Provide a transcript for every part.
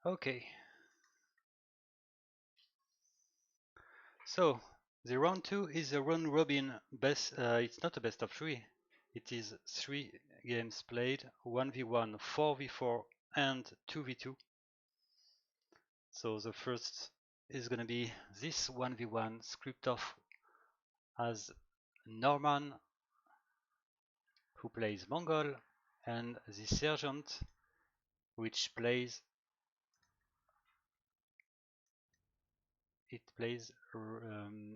Okay. So the round 2 is a round robin best. It's not a best of 3. It is 3 games played, 1v1, 4v4, and 2v2. So the first is gonna be this 1v1 ScriptOff as Norman, who plays Mongol, and the Sergeant, which plays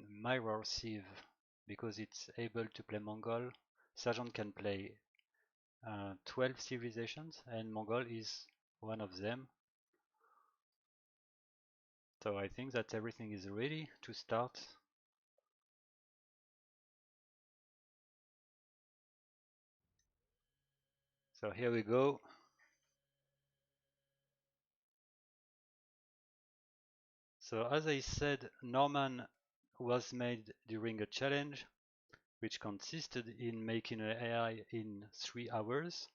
Mirror Sieve, because it's able to play Mongol. Sergeant can play 12 civilizations, and Mongol is one of them. So I think that everything is ready to start. So here we go. So as I said, Norman was made during a challenge which consisted in making an AI in 3 hours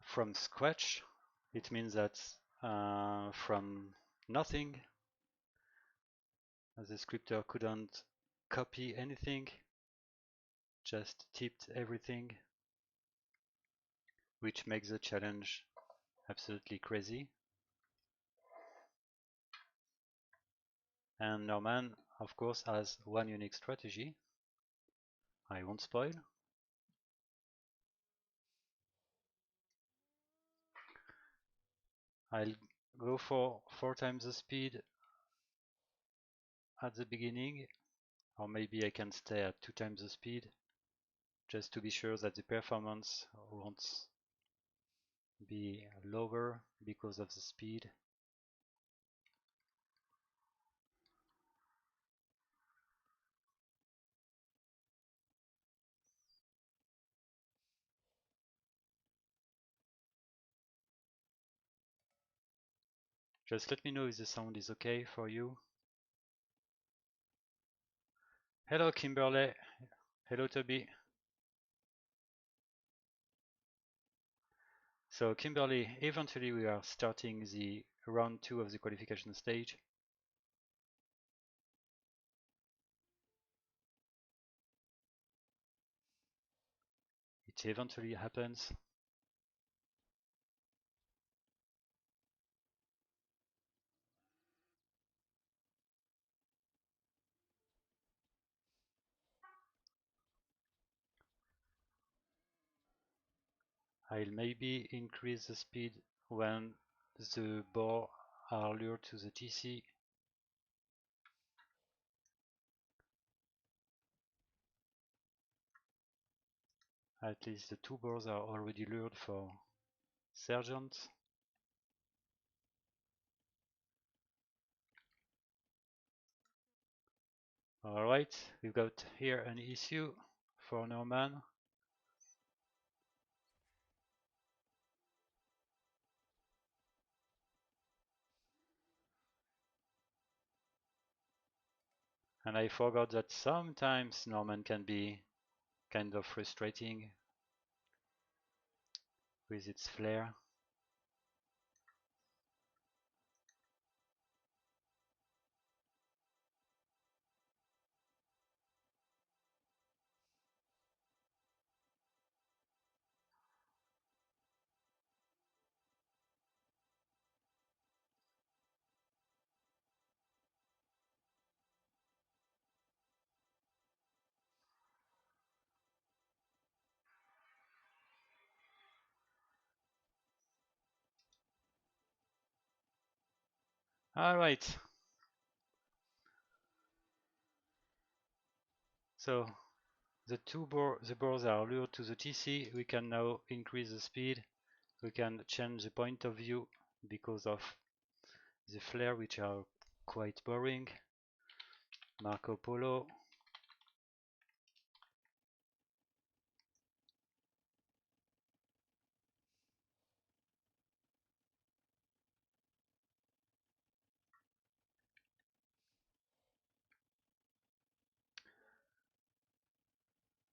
from scratch. It means that from nothing, the scripter couldn't copy anything, just typed everything, which makes the challenge absolutely crazy. And Norman, of course, has one unique strategy. I won't spoil. I'll go for 4 times the speed at the beginning, or maybe I can stay at 2 times the speed, just to be sure that the performance won't be lower because of the speed. Just let me know if the sound is okay for you. Hello Kimberly. Hello Toby. So Kimberly, eventually we are starting the round 2 of the qualification stage. It eventually happens. I'll maybe increase the speed when the boar are lured to the TC. At least the 2 boars are already lured for Sergeant. Alright, we've got here an issue for Norman. And I forgot that sometimes Norman can be kind of frustrating with its flair. Alright, so the boars are lured to the TC. We can now increase the speed. We can change the point of view because of the flare, which are quite boring. Marco Polo.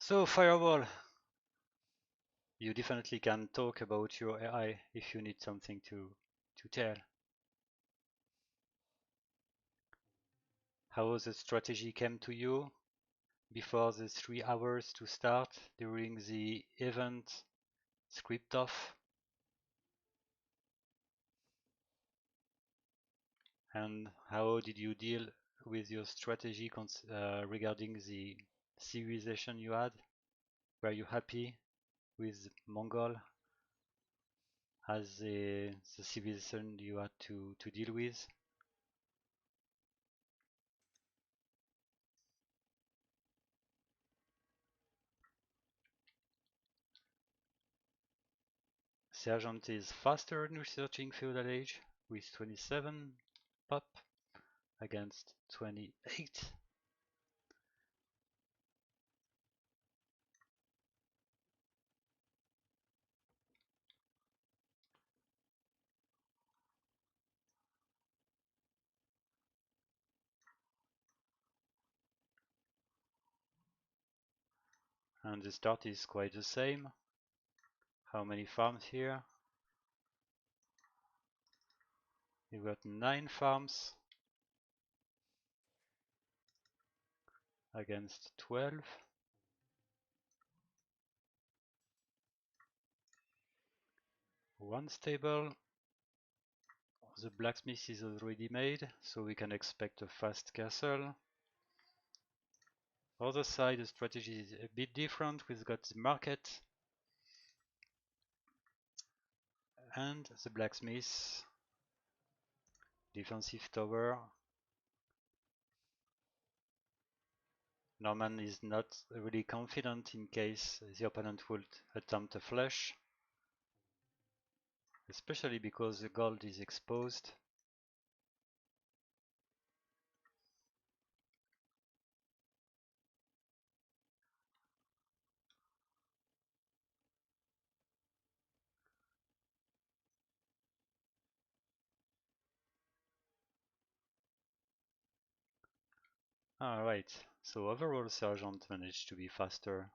So Fireball. You definitely can talk about your AI if you need something to tell. How the strategy came to you before the 3 hours to start during the event ScriptOff? And how did you deal with your strategy regarding the civilization you had? Were you happy with Mongol as the civilization you had to deal with? Sergeant is faster in researching feudal age with 27 pop against 28. And the start is quite the same. How many farms here? You've got 9 farms against 12. One stable. The blacksmith is already made, so we can expect a fast castle. Other side, the strategy is a bit different. We've got the market and the blacksmith. Defensive tower. Norman is not really confident in case the opponent would attempt a flush, especially because the gold is exposed. Alright, so overall Sergeant managed to be faster.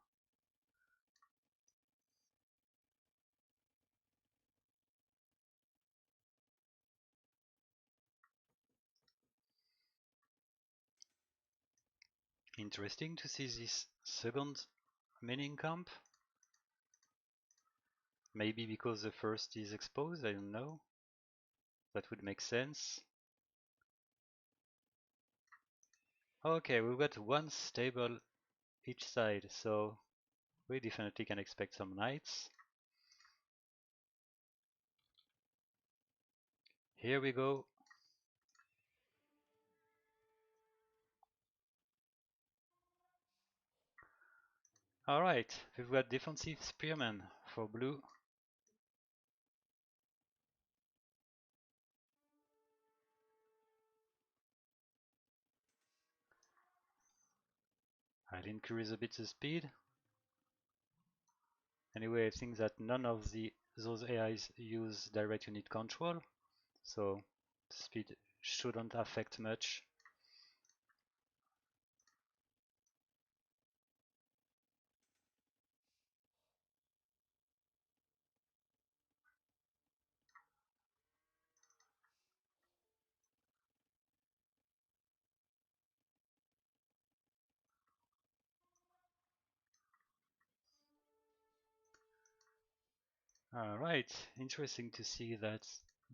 Interesting to see this second mining camp. Maybe because the first is exposed, I don't know. That would make sense. Okay, we've got one stable each side, so we definitely can expect some knights. Here we go. Alright, we've got defensive spearmen for blue. I'll increase a bit the speed. Anyway, I think that none of those AIs use direct unit control, so the speed shouldn't affect much. Alright, interesting to see that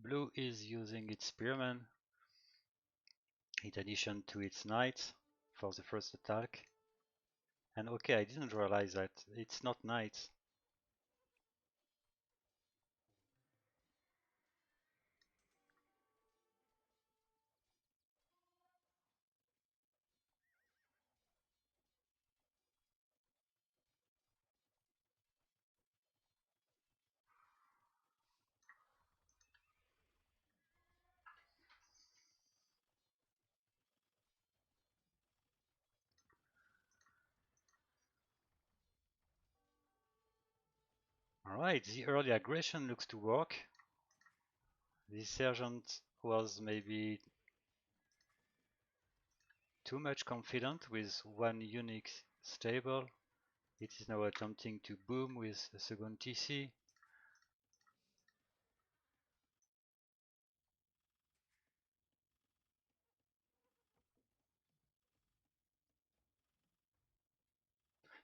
blue is using its spearman in addition to its knight for the first attack. And okay, I didn't realize that it's not knights. Alright, the early aggression looks to work. The sergeant was maybe too much confident with one unique stable. It is now attempting to boom with a second TC.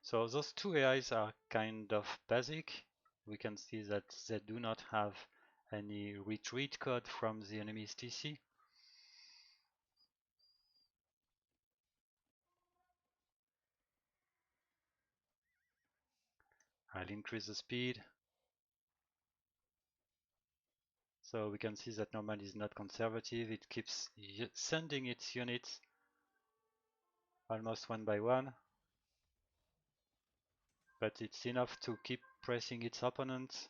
So those two AIs are kind of basic. We can see that they do not have any retreat code from the enemy's TC. I'll increase the speed. So we can see that Norman is not conservative. It keeps sending its units almost one by one. But it's enough to keep pressing its opponent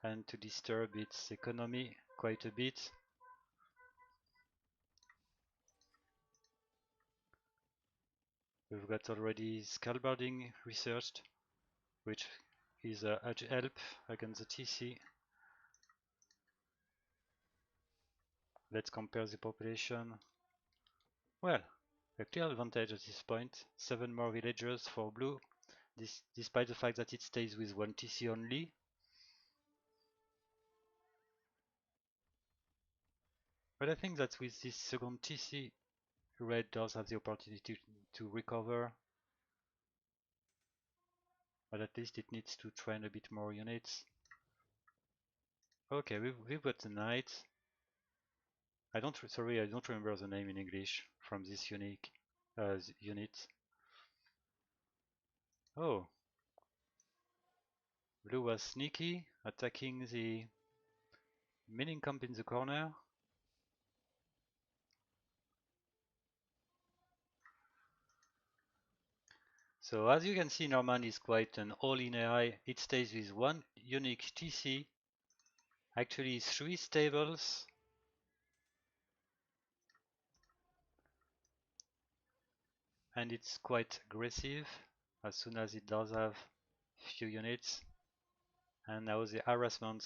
and to disturb its economy quite a bit. We've got already scalbarding researched, which is a help against the TC. Let's compare the population. Well, a clear advantage at this point. 7 more villagers for blue, despite the fact that it stays with 1 TC only. But I think that with this second TC, red does have the opportunity to recover. But at least it needs to train a bit more units. Okay, we've got the knight. I don't remember the name in English from this unit. Oh, blue was sneaky, attacking the mining camp in the corner. So as you can see, Norman is quite an all-in AI. It stays with one unique TC, actually 3 stables. And it's quite aggressive as soon as it does have few units. And now the harassment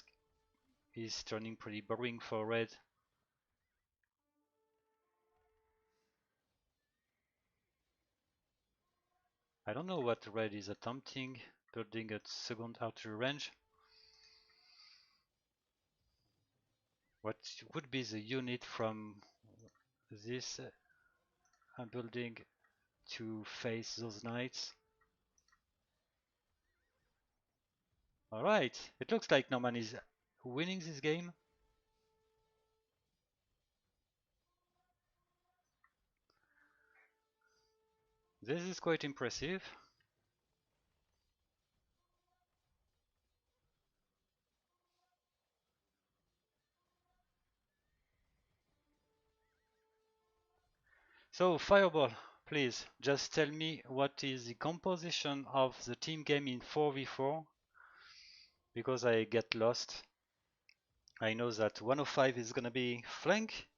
is turning pretty boring for red. I don't know what red is attempting, building a second archery range. What would be the unit from this building to face those knights? Alright, it looks like Norman is winning this game. This is quite impressive. So, Fireball, please, just tell me what is the composition of the team game in 4v4, because I get lost. I know that 105 is gonna be flank.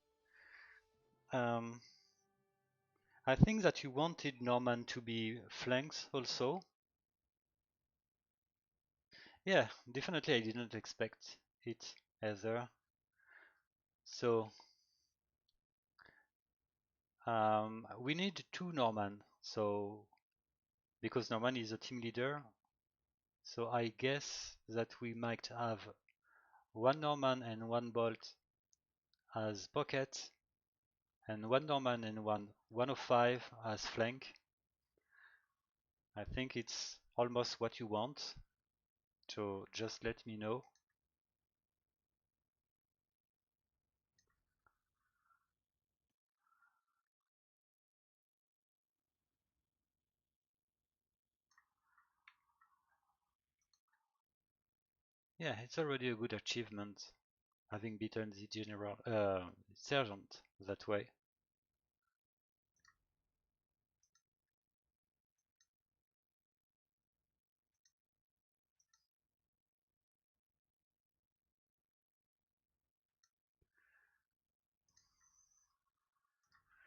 I think that you wanted Norman to be flanks also. Yeah, definitely I didn't expect it either. So we need 2 Norman, so because Norman is a team leader, so I guess that we might have 1 Norman and 1 Bolt as pocket, and 1 Norman and 105 as flank. I think it's almost what you want, so just let me know. Yeah, it's already a good achievement, having beaten the general sergeant that way.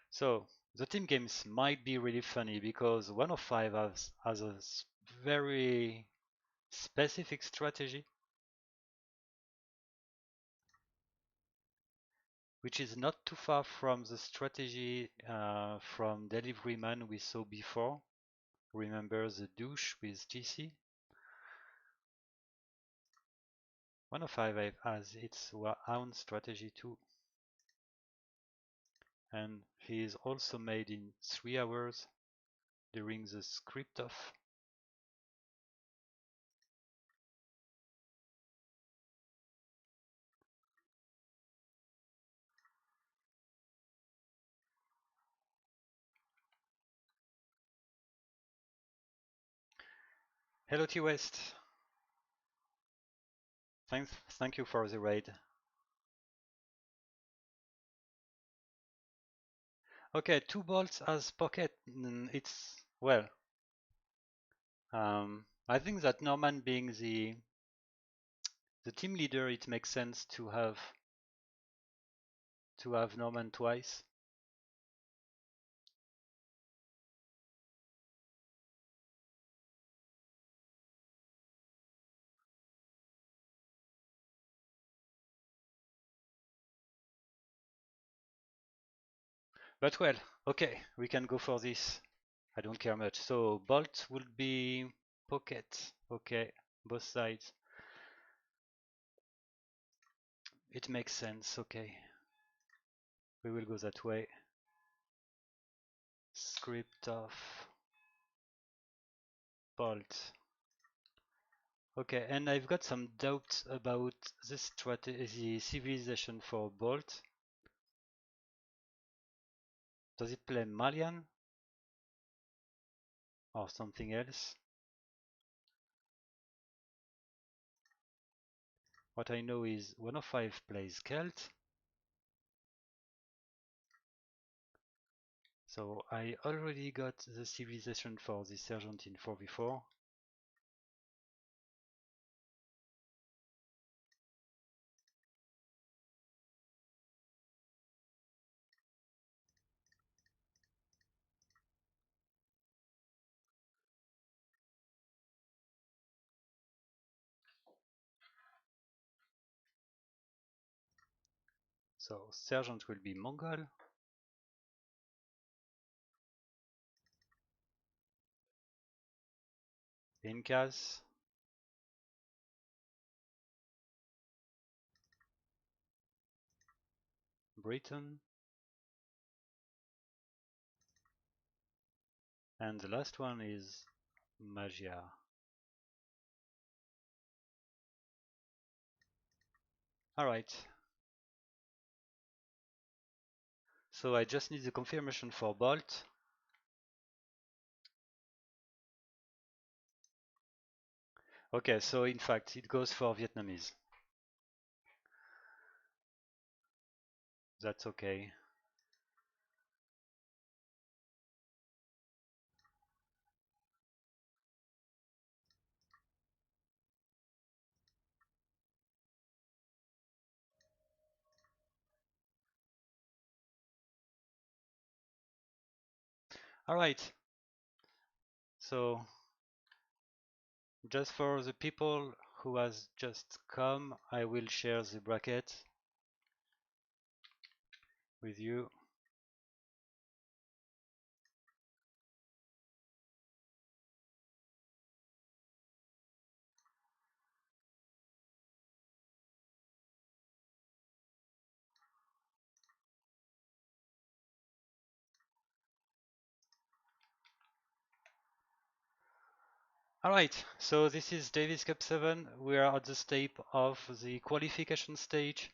So the team games might be really funny because 105 has a very specific strategy, which is not too far from the strategy from Delivery Man we saw before. Remember the douche with GC? 105 has its own strategy too. And he is also made in 3 hours during the ScriptOff. Hello T West. Thank you for the raid. Okay, 2 bolts as pocket. It's well. I think that Norman being the team leader, it makes sense to have Norman twice. But well, okay, we can go for this. I don't care much. So bolt would be pocket. Okay, both sides. It makes sense. Okay, we will go that way. ScriptOff bolt. Okay, and I've got some doubts about the strategy, civilization for bolt. Does it play Malian or something else? What I know is 105 plays Celt. So I already got the civilization for the sergeant in 4v4. So sergeant will be Mongol. Incas. Britain. And the last one is Magia. Alright. So I just need the confirmation for bolt. Okay, so in fact it goes for Vietnamese. That's okay. Alright. So just for the people who has just come, I will share the bracket with you. Alright, so this is Davis Cup 7. We are at the stage of the qualification stage.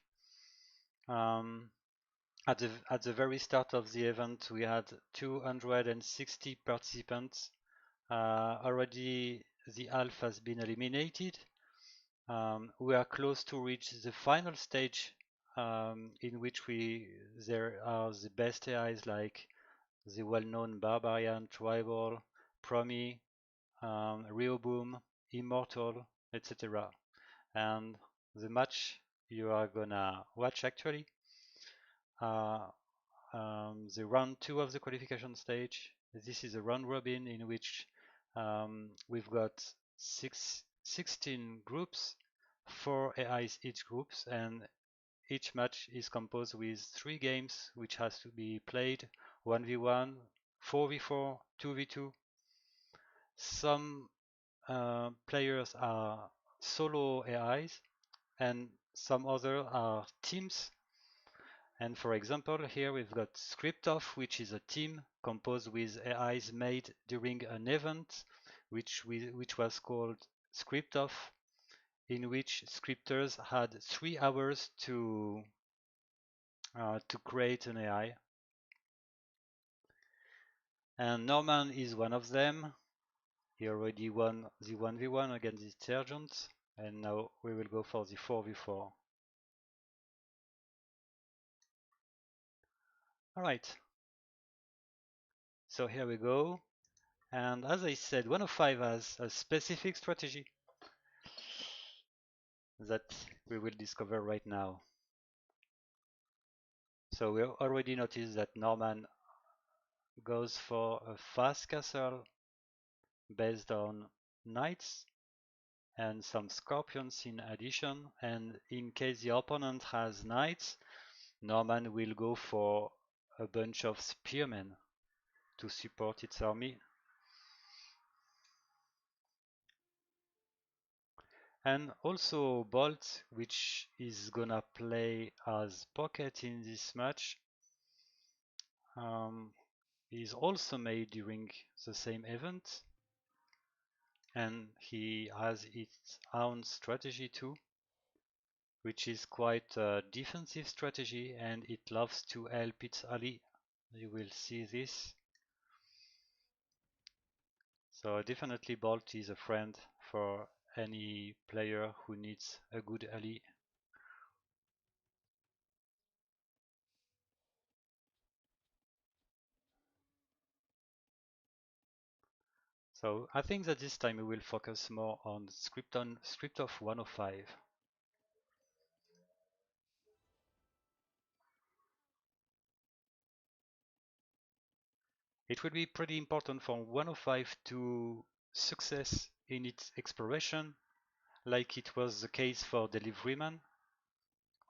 At the very start of the event, we had 260 participants. Already the half has been eliminated. We are close to reach the final stage, in which there are the best AIs like the well-known Barbarian, Tribal, Promi, Reoboom, Immortal, etc. And the match you are gonna watch actually the round 2 of the qualification stage. This is a round robin in which we've got 16 groups, 4 AIs each groups, and each match is composed with 3 games which has to be played 1v1, 4v4, 2v2. Some players are solo AIs and some other are teams. And for example, here we've got ScriptOff, which is a team composed with AIs made during an event, which was called ScriptOff, in which scripters had 3 hours to create an AI. And Norman is one of them. He already won the 1v1 against the Sergeant, and now we will go for the 4v4. Alright, so here we go. And as I said, 105 has a specific strategy that we will discover right now. So we already noticed that Norman goes for a fast castle based on knights and some scorpions in addition, and in case the opponent has knights, Norman will go for a bunch of spearmen to support its army. And also Bolt, which is gonna play as pocket in this match, is also made during the same event, and he has its own strategy too, which is quite a defensive strategy, and it loves to help its ally. You will see this. So definitely Bolt is a friend for any player who needs a good ally. So I think that this time we will focus more on ScriptOff 105. It will be pretty important for 105 to success in its exploration, like it was the case for Deliveryman,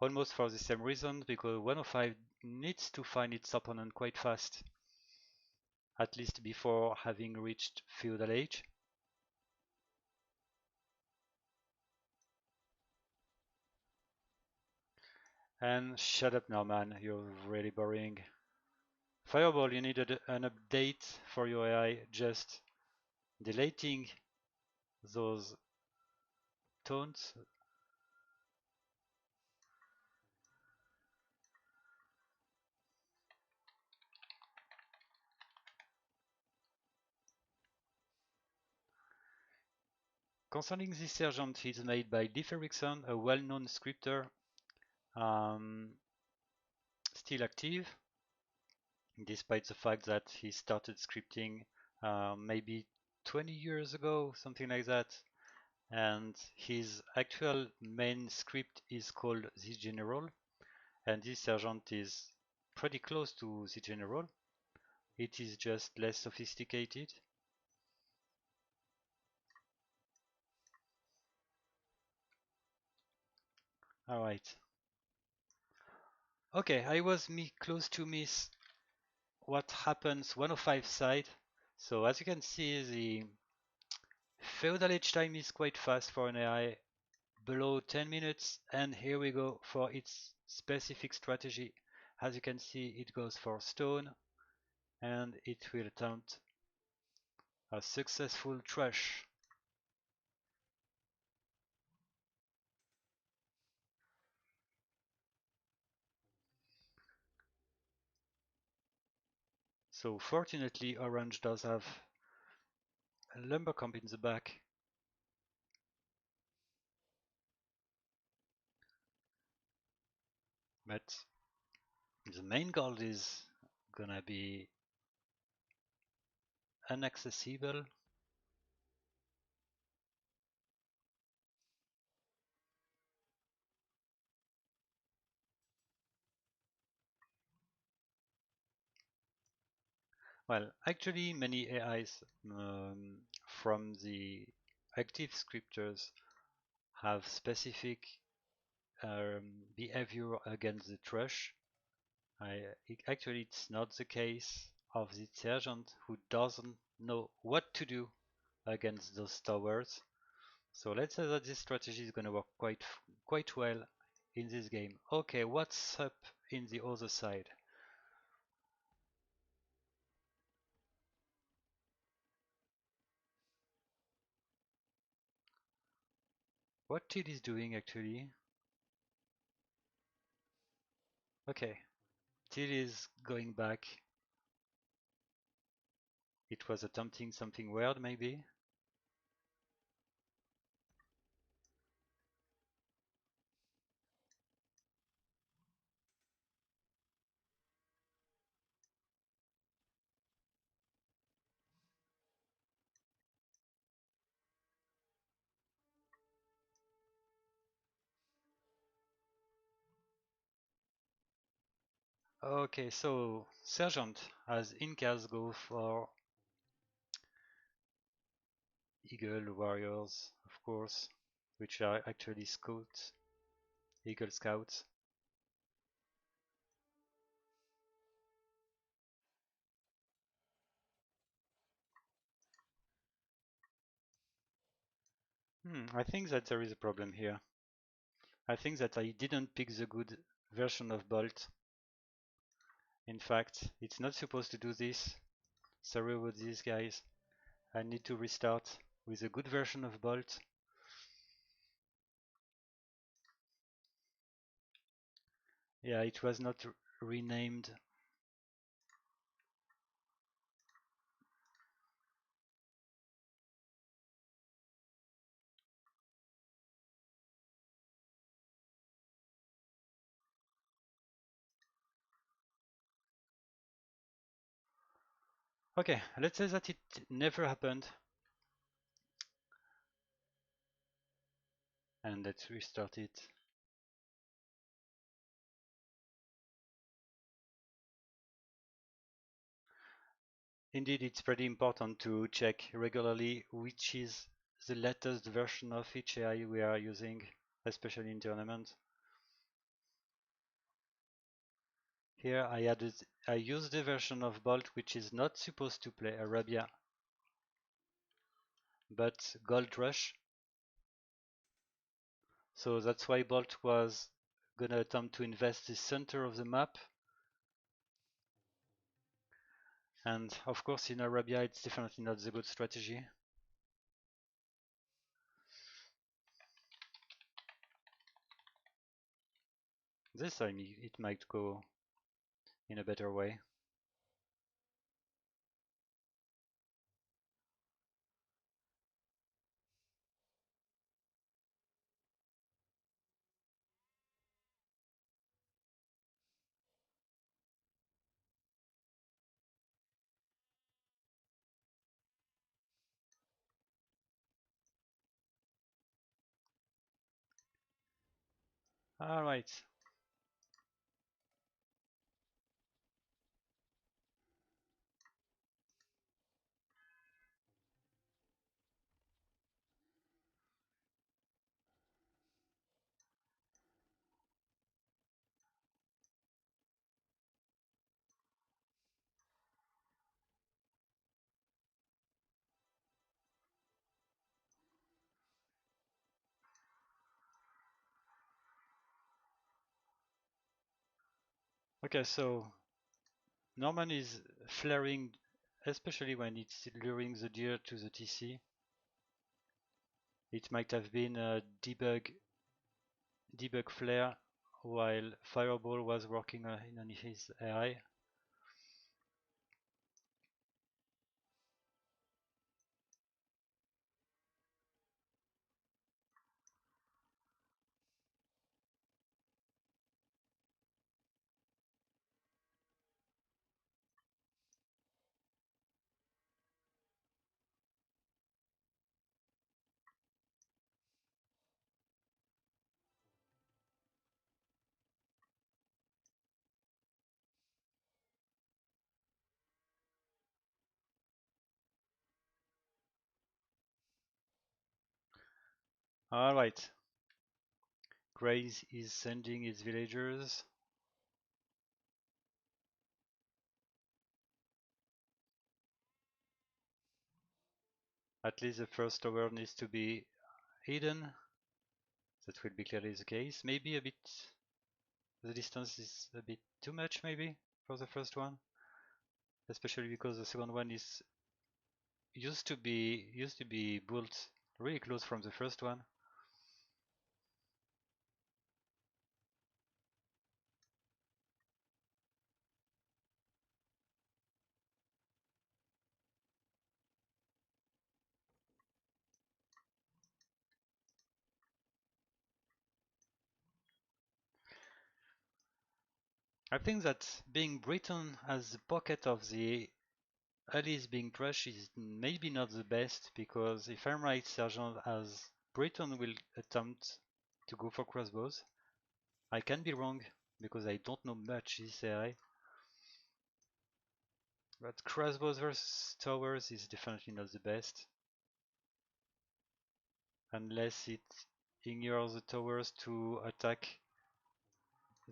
almost for the same reason, because 105 needs to find its opponent quite fast, at least before having reached Feudal Age. And shut up Norman, you're really boring. Fireball, you needed an update for your AI, just deleting those tones. Concerning this sergeant, he's made by Leif Ericson, a well-known scripter, still active, despite the fact that he started scripting maybe 20 years ago, something like that. And his actual main script is called The General, and this sergeant is pretty close to The General. It is just less sophisticated. Alright. Okay, I was close to miss what happens 105 side. So as you can see, the feudal age time is quite fast for an AI, below 10 minutes, and here we go for its specific strategy. As you can see, it goes for stone, and it will attempt a successful trash. So fortunately, orange does have a lumber camp in the back. But the main goal is gonna be inaccessible. Well, actually, many AIs from the active scripters have specific behavior against the trash. Actually, it's not the case of the sergeant who doesn't know what to do against those towers. So let's say that this strategy is going to work quite well in this game. Okay, what's up in the other side? What Till is doing actually? Okay, Till is going back. It was attempting something weird maybe. Okay, so Sergeant has Incas go for Eagle Warriors, of course, which are actually scouts, Eagle Scouts. I think that there is a problem here. I think that I didn't pick the good version of Bolt. In fact, it's not supposed to do this. Sorry about this, guys. I need to restart with a good version of Bolt. Yeah, it was not renamed. Okay, let's say that it never happened. And let's restart it. Indeed, it's pretty important to check regularly which is the latest version of each AI we are using, especially in tournaments. Here I used the version of Bolt which is not supposed to play Arabia, but Gold Rush. So that's why Bolt was gonna attempt to invest the center of the map. And of course in Arabia it's definitely not the good strategy. This time it might go in a better way. Alright. Okay, so Norman is flaring, especially when it's luring the deer to the TC. It might have been a debug flare while Fireball was working on his AI. Alright. Grace is sending his villagers. At least the first tower needs to be hidden. That will be clearly the case. Maybe a bit, the distance is a bit too much maybe for the first one. Especially because the second one is used to be built really close from the first one. I think that being Britain as the pocket of the allies being trashed is maybe not the best, because if I'm right, Sergeant as Britain will attempt to go for crossbows. I can be wrong because I don't know much this AI. But crossbows versus towers is definitely not the best. Unless it ignores the towers to attack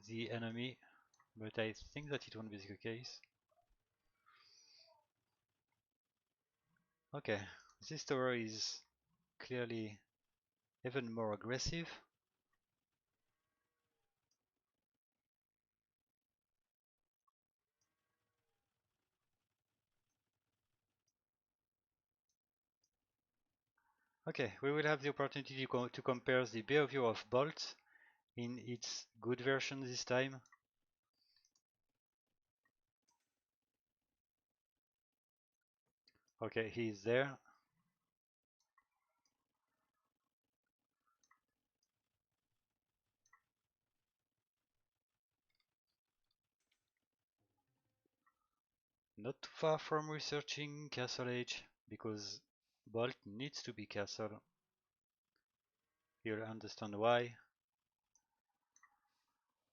the enemy. But I think that it won't be the case. Okay, this tower is clearly even more aggressive. Okay, we will have the opportunity to compare the behavior of Bolt in its good version this time. Okay, he is there. Not too far from researching Castle Age, because Bolt needs to be castle. You'll understand why.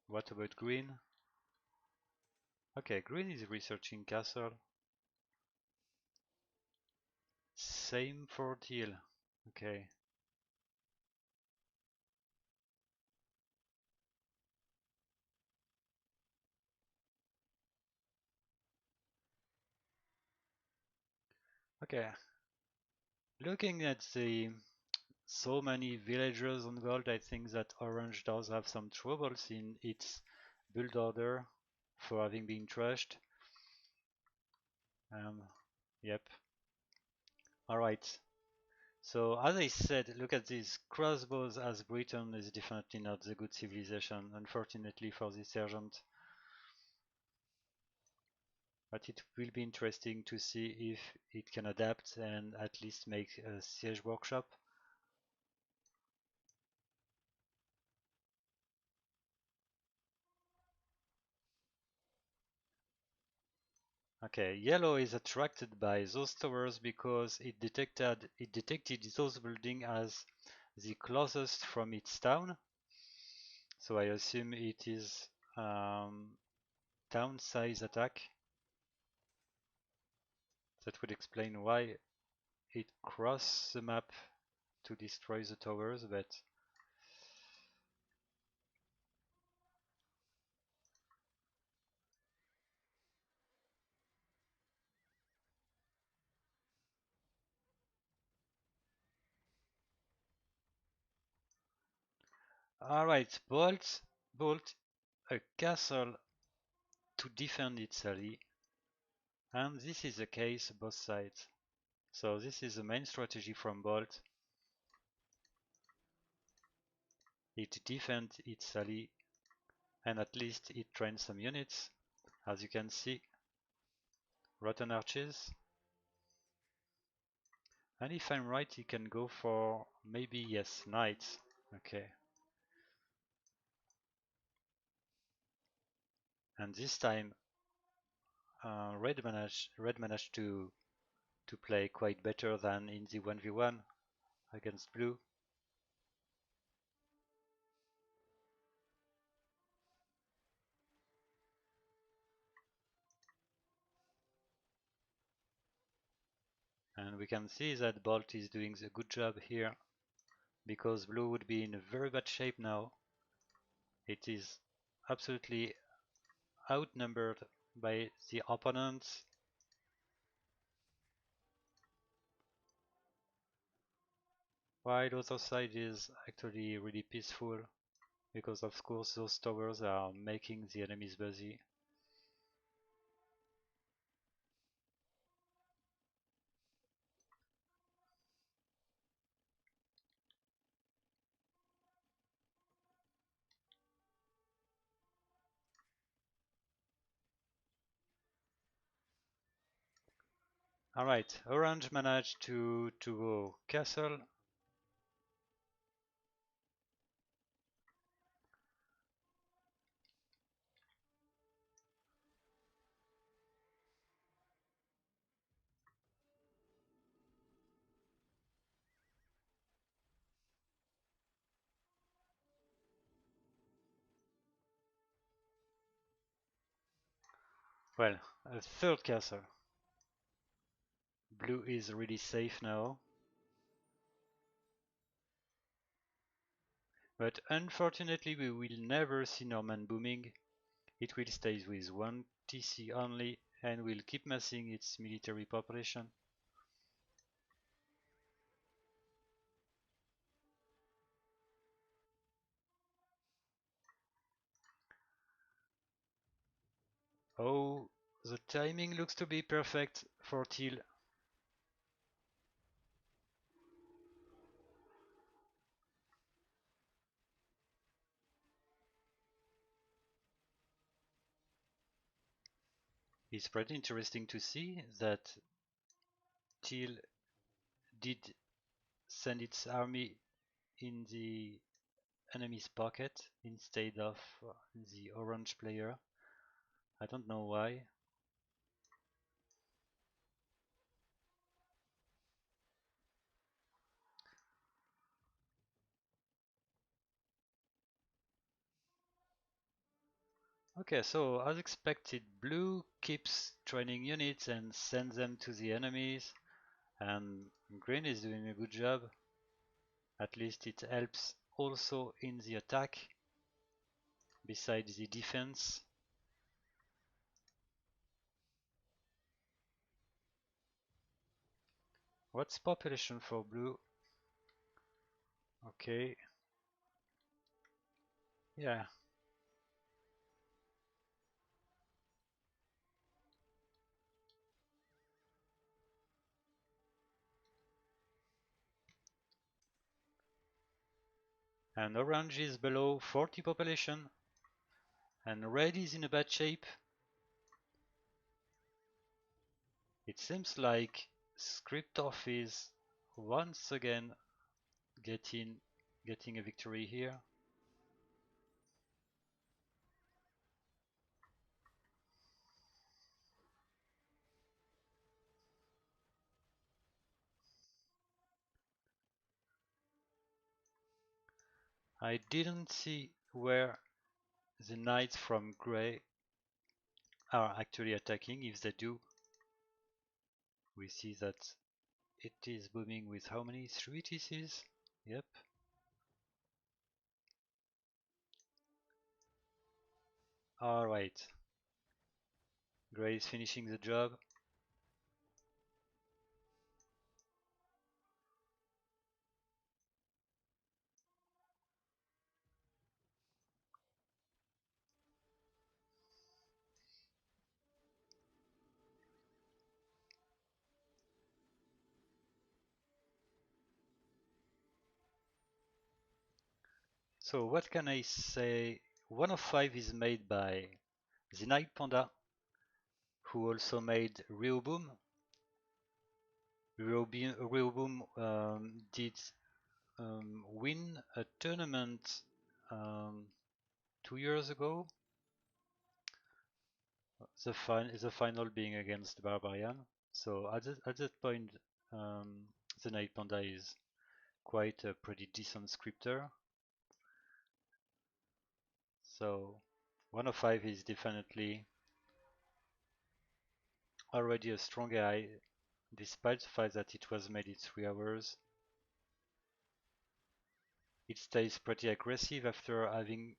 What about Green? Okay, Green is researching castle. Same for Teal. Okay. Okay. Looking at the so many villagers on gold, I think that Orange does have some troubles in its build order for having been trashed. Yep. Alright. So as I said, look at these crossbows, as Britain is definitely not the good civilization, unfortunately for the sergeant. But it will be interesting to see if it can adapt and at least make a siege workshop. Okay, yellow is attracted by those towers because it detected those buildings as the closest from its town. So I assume it is town size attack. That would explain why it crossed the map to destroy the towers, but alright, built a castle to defend its ally, and this is the case both sides. So this is the main strategy from Bolt. It defends its ally, and at least it trains some units. As you can see, rotten arches. And if I'm right, you can go for maybe, yes, knights. Okay. And this time, red managed to play quite better than in the 1v1 against blue. And we can see that Bolt is doing a good job here, because blue would be in a very bad shape now. It is absolutely outnumbered by the opponents. while the other side is actually really peaceful, because of course those towers are making the enemies busy. Alright, orange managed to go castle. Well, a third castle. Blue is really safe now. But unfortunately we will never see Norman booming. It will stay with one TC only and will keep massing its military population. Oh, the timing looks to be perfect for Teal. It's pretty interesting to see that Teal did send its army in the enemy's pocket instead of the orange player. I don't know why. Okay, so as expected, blue keeps training units and sends them to the enemies, and green is doing a good job. At least it helps also in the attack, besides the defense. What's population for blue? Okay, yeah. And orange is below 40 population, and red is in a bad shape. It seems like ScriptOff is once again getting a victory here. I didn't see where the knights from gray are actually attacking. If they do, we see that it is booming with how many? 3 TCs? Yep. Alright. Gray is finishing the job. So what can I say? 1 of 5 is made by TheNightPanda, who also made Rehoboam. Rehoboam did win a tournament um, 2 years ago. The final being against Barbarian. So at that point, TheNightPanda is quite a pretty decent scripter. So 1 of 5 is definitely already a strong AI, despite the fact that it was made in 3 hours. It stays pretty aggressive after having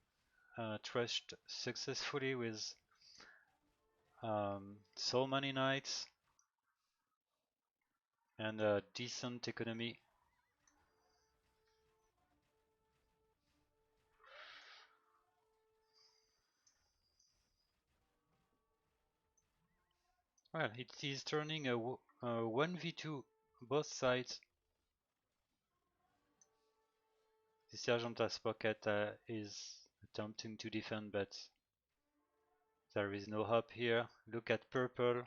trashed successfully with so many knights and a decent economy. Well, it is turning a 1v2 both sides. The sergeant as pocket is attempting to defend, but there is no hope here. Look at purple.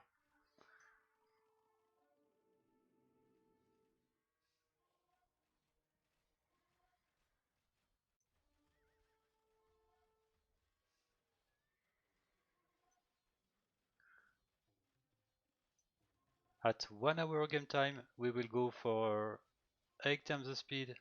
At 1 hour game time, we will go for 8 times the speed.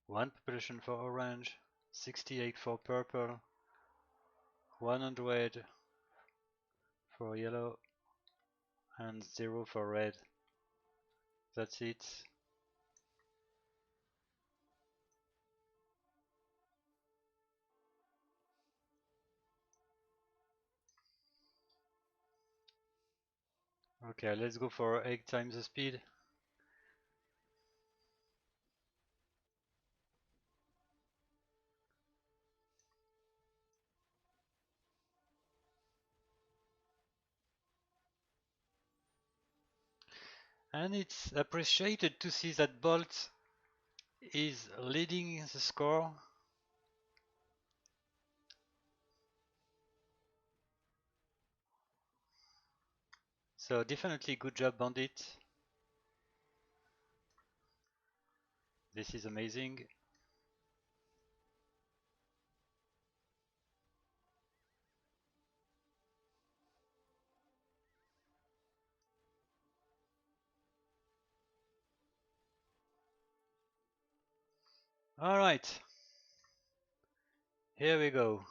One population for orange, 68 for purple, 100 for yellow, and 0 for red. That's it. Okay, let's go for 8 times the speed. And it's appreciated to see that Bolt is leading the score. So definitely good job, Bandit. This is amazing. Alright, here we go.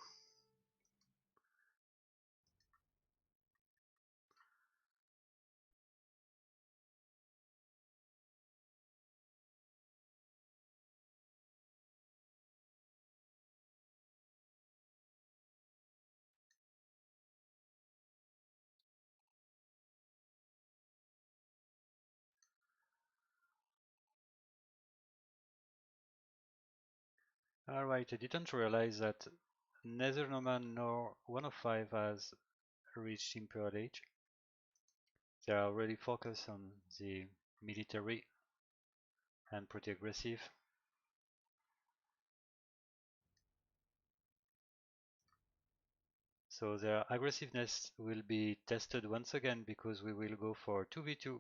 Alright, I didn't realize that neither Norman nor 105 has reached Imperial Age. They are really focused on the military and pretty aggressive. So their aggressiveness will be tested once again because we will go for 2v2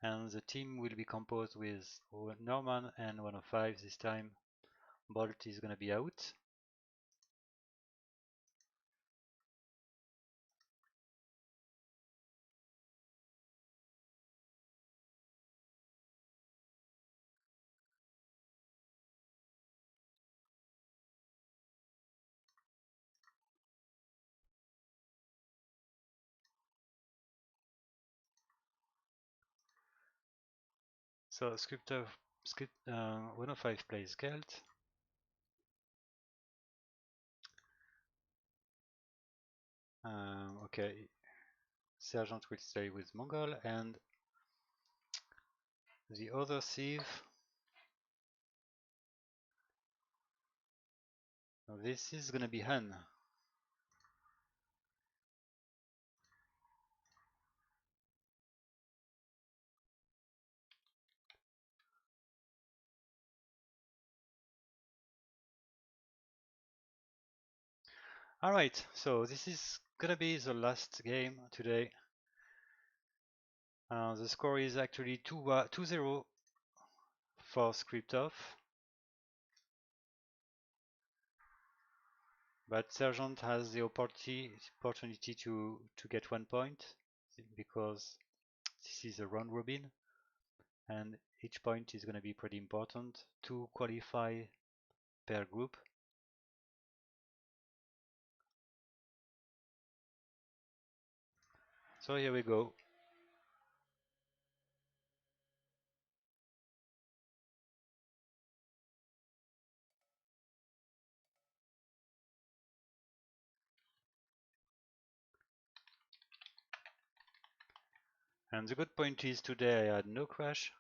and the team will be composed with Norman and 105 this time. Bolt is gonna be out. So script 105 plays Celt. Okay, Sergeant will stay with Mongol and the other Civ. This is gonna be Han. Alright, so this is gonna be the last game today. The score is actually 2-0 for ScriptOff. But Sergeant has the opportunity to get 1 point because this is a round robin and each point is going to be pretty important to qualify per group. So here we go. And the good point is today I had no crash.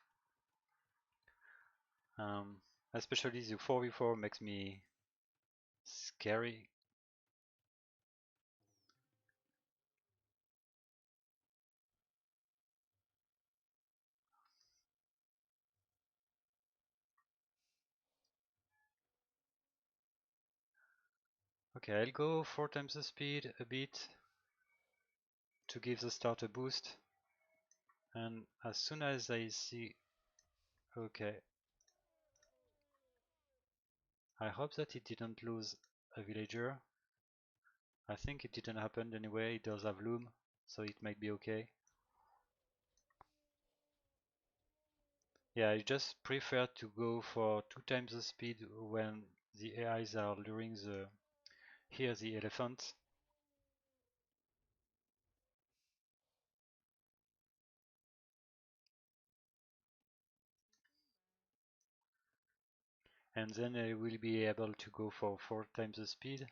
Especially the 4v4 makes me scary. Okay, I'll go 4 times the speed a bit to give the start a boost. And as soon as I see, okay, I hope that it didn't lose a villager. I think it didn't happen anyway, it does have loom, so it might be okay. Yeah, I just prefer to go for 2 times the speed when the AIs are luring the elephant. And then I will be able to go for 4 times the speed.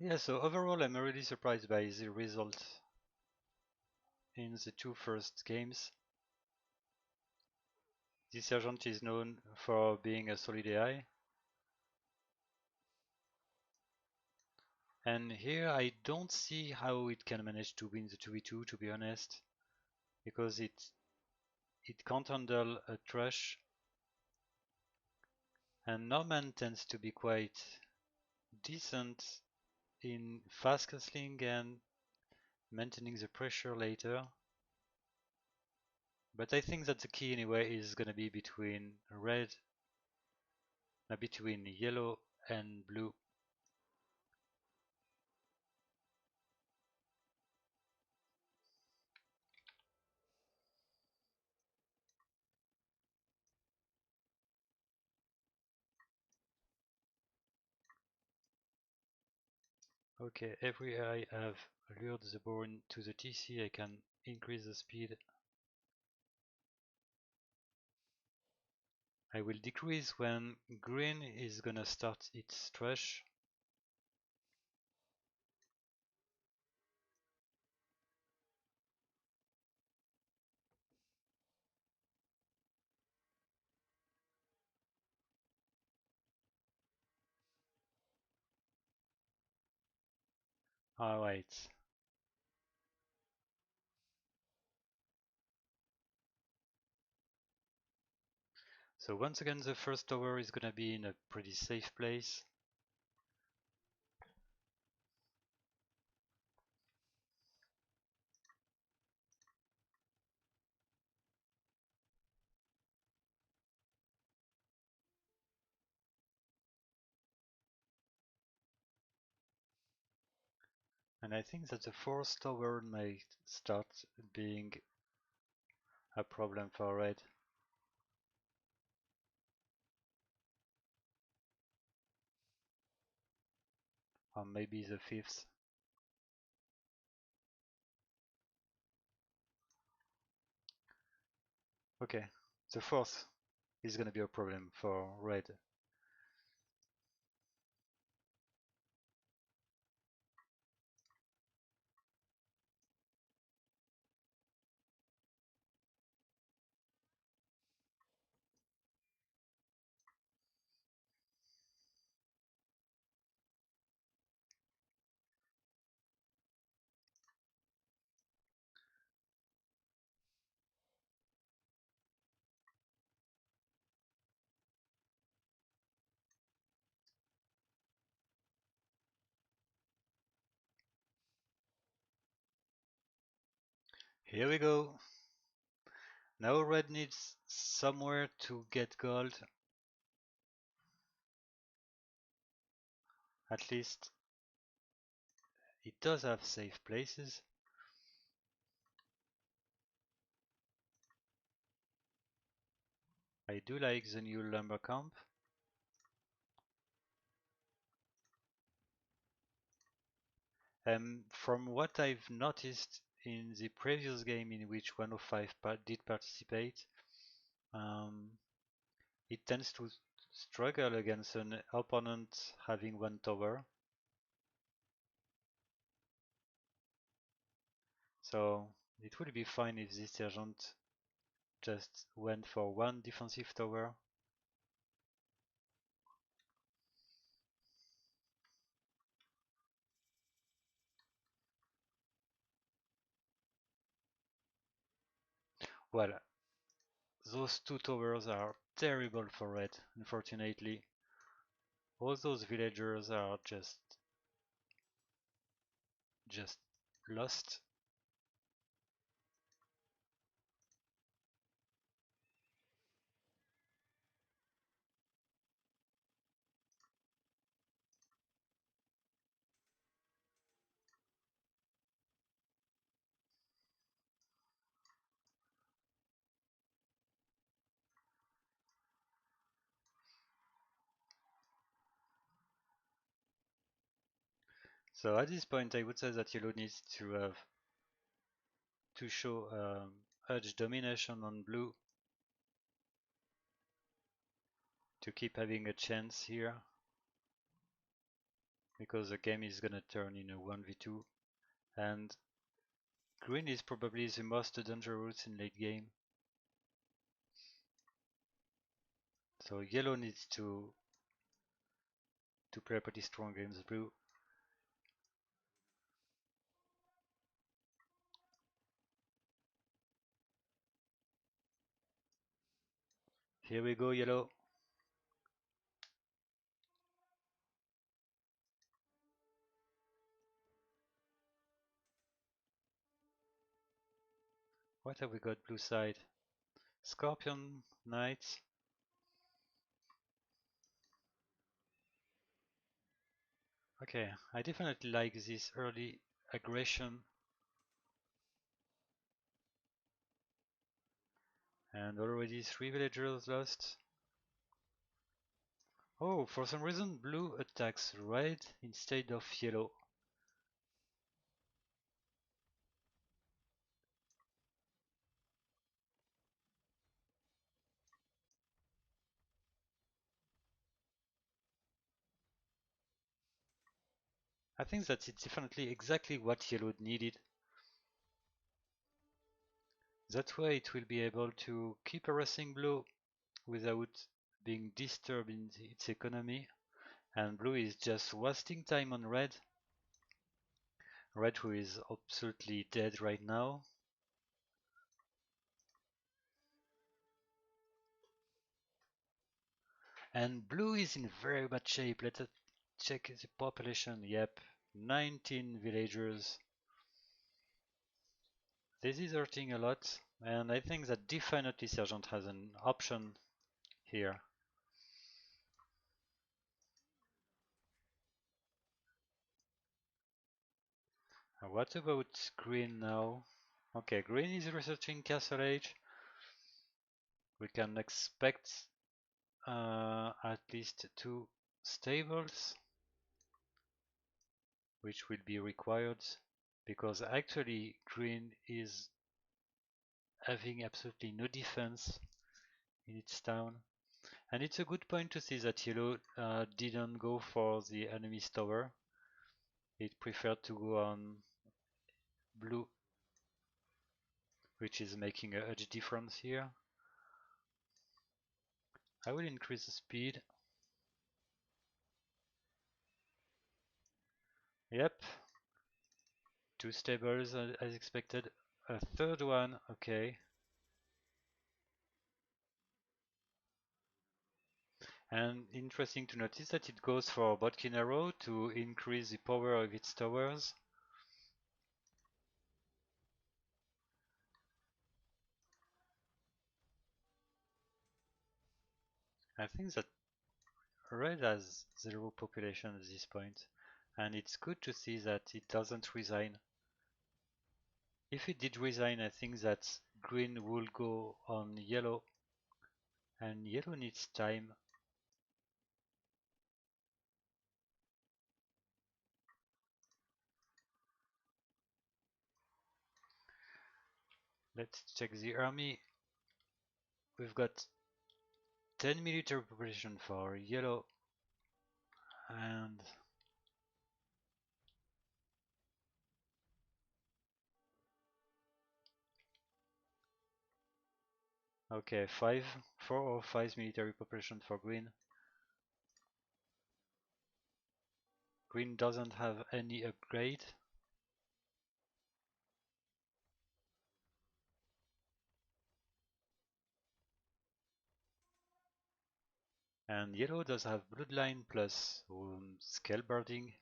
Yeah, so overall I'm really surprised by the result in the 2 first games. This sergeant is known for being a solid AI. And here I don't see how it can manage to win the 2v2, to be honest, because it can't handle a trash. And Norman tends to be quite decent in fast castling and maintaining the pressure later. But I think that the key anyway is gonna be between between yellow and blue. Okay, every I have lured the bone to the TC, I can increase the speed. I will decrease when green is gonna start its trash. Alright. So once again the first tower is gonna be in a pretty safe place. And I think that the fourth tower may start being a problem for red. Or maybe the fifth. Okay, the fourth is gonna be a problem for red. Here we go. Now red needs somewhere to get gold. At least it does have safe places. I do like the new lumber camp. From what I've noticed in the previous game in which 105 did participate, um, it tends to struggle against an opponent having one tower. So it would be fine if this sergeant just went for one defensive tower. Well, those two towers are terrible for red, unfortunately. All those villagers are just lost. So at this point I would say that yellow needs to show edge domination on blue to keep having a chance here, because the game is gonna turn in a 1v2 and green is probably the most dangerous in late game. So yellow needs to play pretty strong against blue. Here we go, yellow. What have we got blue side? Scorpion, knights. Okay, I definitely like this early aggression. And already 3 villagers lost. Oh, for some reason blue attacks red instead of yellow. I think that it's definitely exactly what yellow needed. That way it will be able to keep harassing blue without being disturbed in its economy. And blue is just wasting time on red. Red, who is absolutely dead right now. And blue is in very bad shape. Let's check the population. Yep, 19 villagers. This is hurting a lot, and I think that definitely Sergeant has an option here. What about green now? Okay, green is researching Castle Age. We can expect at least 2 stables, which will be required because actually green is having absolutely no defense in its town. And it's a good point to see that yellow didn't go for the enemy's tower. It preferred to go on blue, which is making a huge difference here. I will increase the speed. Yep, 2 stables as expected. A third one, okay. And interesting to notice that it goes for Botkin Arrow to increase the power of its towers. I think that Red has 0 population at this point, and it's good to see that it doesn't resign. If it did resign, I think that green will go on yellow, and yellow needs time. Let's check the army. We've got 10 military population for yellow, and okay, 4 or 5 military population for green. Green doesn't have any upgrade. And yellow does have bloodline plus scale birding.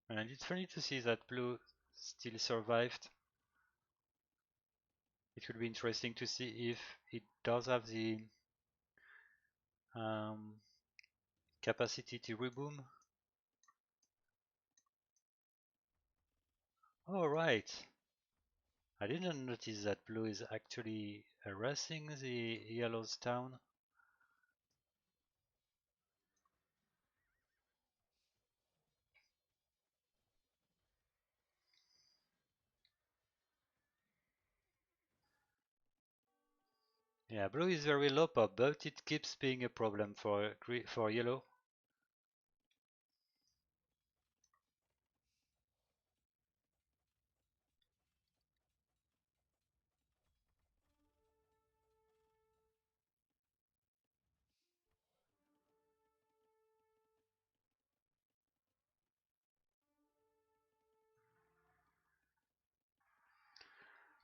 And it's funny to see that blue still survived. It would be interesting to see if it does have the capacity to reboom. Oh right, I didn't notice that blue is actually harassing the yellow's town. Yeah, blue is very low pop, but it keeps being a problem for yellow.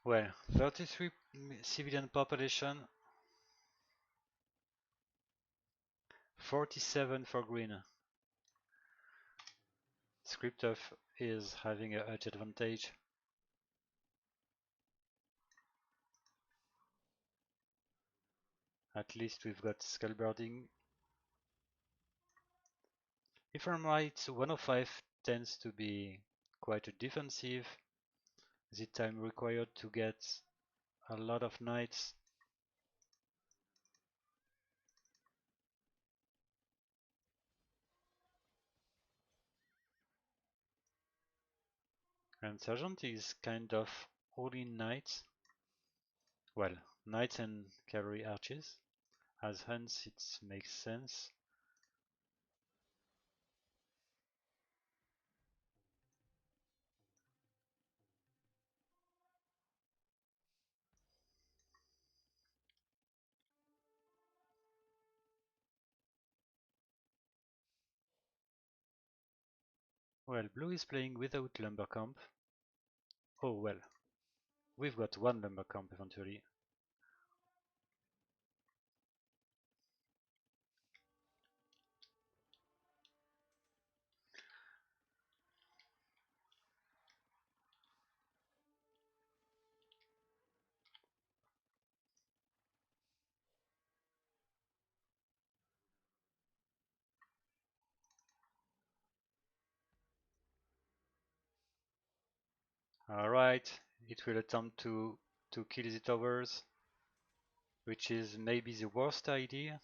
Well, 33 civilian population, 47 for green. ScriptOff is having a huge advantage. At least we've got skullbirding. If I'm right, 105 tends to be quite a defensive. The time required to get a lot of knights. And Sergeant is kind of all in knights. Well, knights and cavalry archers, as hence it makes sense. Well, blue is playing without lumber camp. Oh well, we've got 1 lumber camp eventually. Alright, it will attempt to kill the towers, which is maybe the worst idea.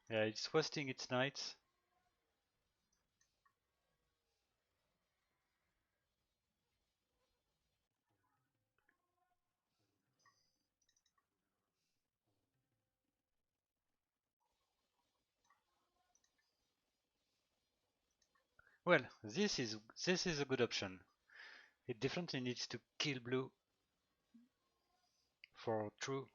Yeah, it's wasting its knights. Well, this is a good option. It definitely needs to kill blue for true.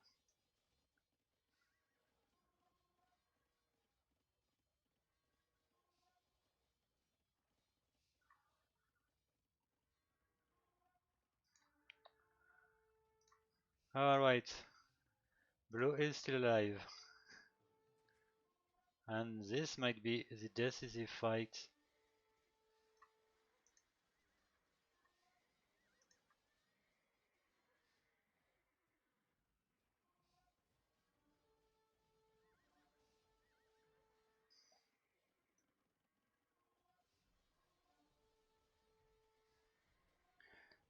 Alright, blue is still alive. And this might be the decisive fight.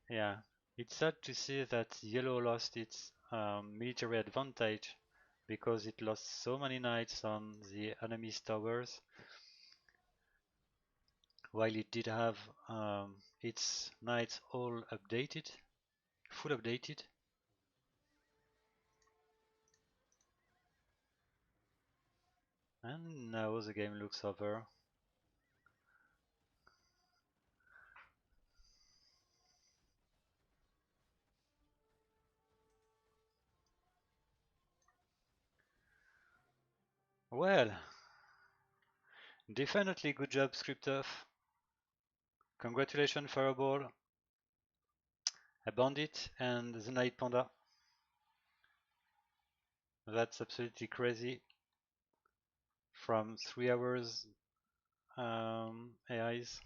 Yeah, it's sad to see that yellow lost its military advantage because it lost so many knights on the enemy's towers, while it did have its knights all updated, full updated. And now the game looks over. Well, definitely good job, ScriptOff. Congratulations, Fireball, a Bandit, and TheNightPanda. That's absolutely crazy. From 3 hours AIs.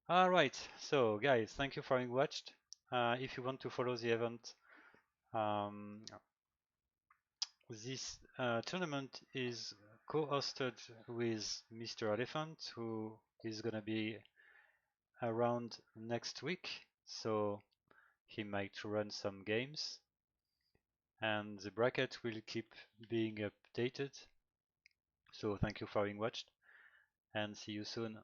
Alright, so guys, thank you for having watched. If you want to follow the event, um, this tournament is co-hosted with MrElephant, who is gonna be around next week, so he might run some games, and the bracket will keep being updated. So thank you for having watched, and see you soon.